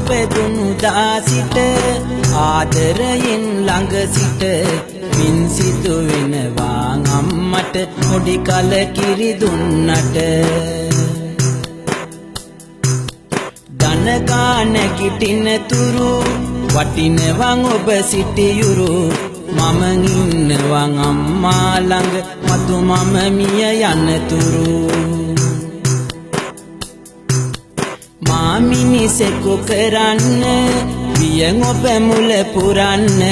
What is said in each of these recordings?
පැදුණු දාසිට ආදරයෙන් ළඟ සිට මින් සිතු වෙනවා අම්මට පොඩි කල කිරි දුන්නට දනකා නැගිටින තුරු වටිනවන් ඔබ සිටියුරු මම ඉන්නවන් අම්මා ළඟ මතු මම මිය යනතුරු මා මිනිසෙකු කරන්න වියෙන් ඔබ මුල පුරන්න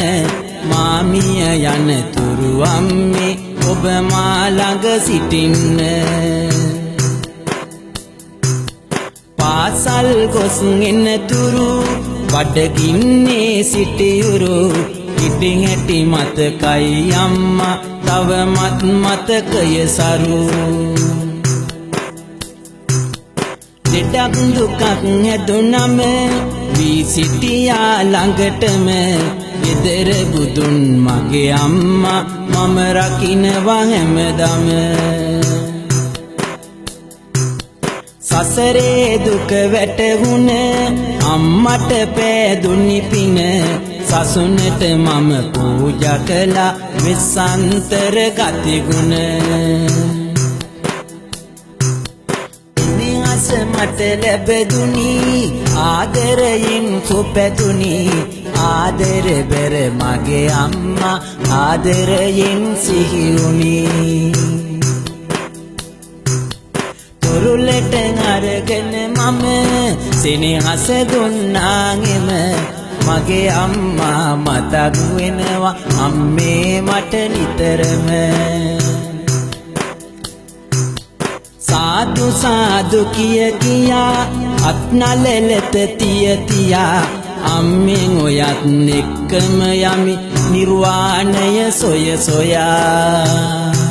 මා මිය යනතුරු අම්මේ ඔබ මා ළඟ සිටින්න පාසල් ගොස් එනතුරු බඩගින්නේ සිටියුරු ඉතින් ඇටි මතකයි අම්මා තවමත් මතකය සරු දෙඩක් දුකක් හැදුනම වී සිටියා ළඟටම ගෙදර බුදුන් මගේ අම්මා මම රකින්නවා හැමදම සසරේ දුක වැටහුණ අම්මට පෑදුනි පින සසුනට මම පූජා කළා විසන්තර ගතිගුණ ඉනිහස මට ලැබදුනි ආදරයෙන් සුපැතුනි ආදර බර මගේ අම්මා ආදරයෙන් සිහිවුනි තුරුලට අරගෙන මම සෙනෙහස දුන්නාගෙම මගේ අම්මා මතක් වෙනවා අම්මේ මට නිතරම සාදු සාදු කිය කියා අත්නලලත තිය තියා අම්මෙන් ඔයත් එක්කම යමි නිර්වාණය සොය සොයා